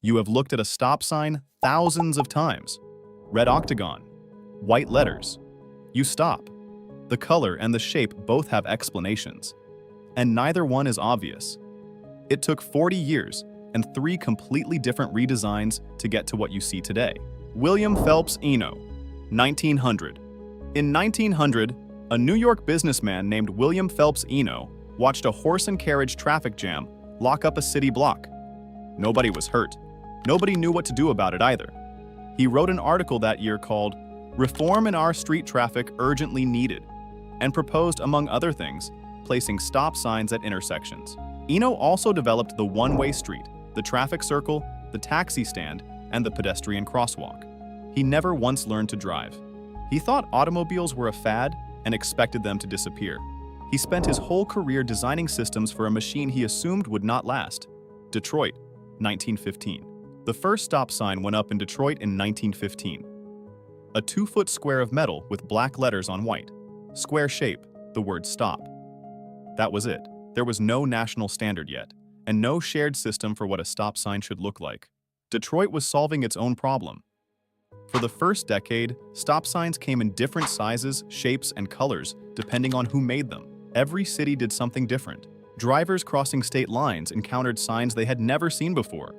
You have looked at a stop sign thousands of times. Red octagon, white letters. You stop. The color and the shape both have explanations, and neither one is obvious. It took 40 years and 3 completely different redesigns to get to what you see today. William Phelps Eno, 1900. In 1900, a New York businessman named William Phelps Eno watched a horse and carriage traffic jam lock up a city block. Nobody was hurt. Nobody knew what to do about it either. He wrote an article that year called "Reform in Our Street Traffic Urgently Needed," and proposed, among other things, placing stop signs at intersections. Eno also developed the one-way street, the traffic circle, the taxi stand, and the pedestrian crosswalk. He never once learned to drive. He thought automobiles were a fad and expected them to disappear. He spent his whole career designing systems for a machine he assumed would not last. Detroit, 1915. The first stop sign went up in Detroit in 1915. A 2-foot square of metal with black letters on white. Square shape, the word stop. That was it. There was no national standard yet, and no shared system for what a stop sign should look like. Detroit was solving its own problem. For the first decade, stop signs came in different sizes, shapes, and colors, depending on who made them. Every city did something different. Drivers crossing state lines encountered signs they had never seen before.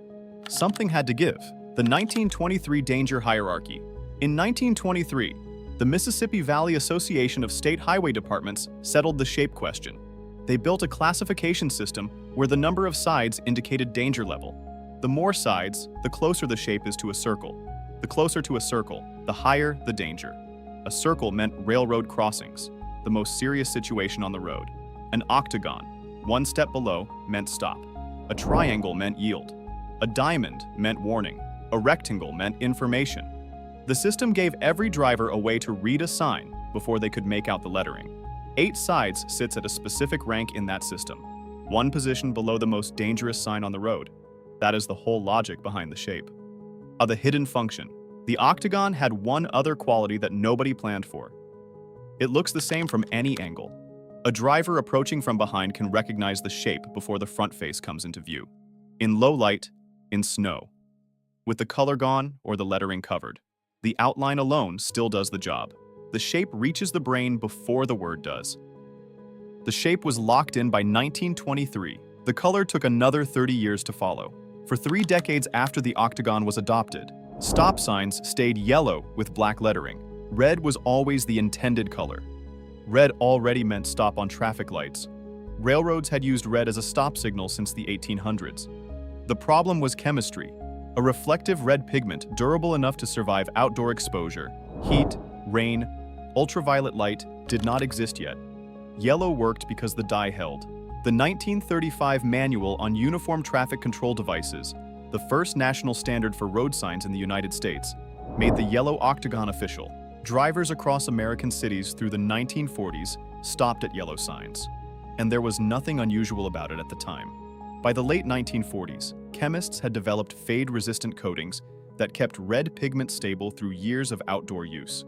Something had to give. The 1923 Danger Hierarchy. In 1923, the Mississippi Valley Association of State Highway Departments settled the shape question. They built a classification system where the number of sides indicated danger level. The more sides, the closer the shape is to a circle. The closer to a circle, the higher the danger. A circle meant railroad crossings, the most serious situation on the road. An octagon, one step below, meant stop. A triangle meant yield. A diamond meant warning. A rectangle meant information. The system gave every driver a way to read a sign before they could make out the lettering. 8 sides sits at a specific rank in that system, 1 position below the most dangerous sign on the road. That is the whole logic behind the shape. The hidden function. The octagon had one other quality that nobody planned for. It looks the same from any angle. A driver approaching from behind can recognize the shape before the front face comes into view. In low light, in snow. With the color gone or the lettering covered, the outline alone still does the job. The shape reaches the brain before the word does. The shape was locked in by 1923. The color took another 30 years to follow. For 3 decades after the octagon was adopted, stop signs stayed yellow with black lettering. Red was always the intended color. Red already meant stop on traffic lights. Railroads had used red as a stop signal since the 1800s. The problem was chemistry. A reflective red pigment durable enough to survive outdoor exposure, heat, rain, ultraviolet light did not exist yet. Yellow worked because the dye held. The 1935 Manual on Uniform Traffic Control Devices, the first national standard for road signs in the United States, made the yellow octagon official. Drivers across American cities through the 1940s stopped at yellow signs, and there was nothing unusual about it at the time. By the late 1940s, chemists had developed fade-resistant coatings that kept red pigment stable through years of outdoor use.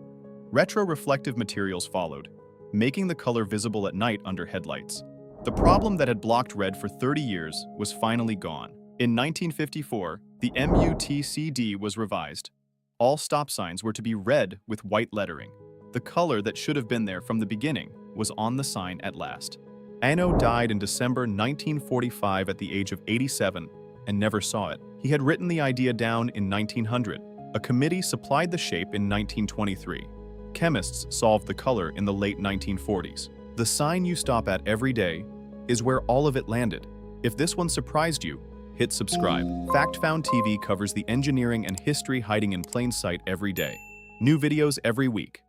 Retroreflective materials followed, making the color visible at night under headlights. The problem that had blocked red for 30 years was finally gone. In 1954, the MUTCD was revised. All stop signs were to be red with white lettering. The color that should have been there from the beginning was on the sign at last. Eno died in December 1945 at the age of 87 and never saw it. He had written the idea down in 1900. A committee supplied the shape in 1923. Chemists solved the color in the late 1940s. The sign you stop at every day is where all of it landed. If this one surprised you, hit subscribe. FactFound TV covers the engineering and history hiding in plain sight every day. New videos every week.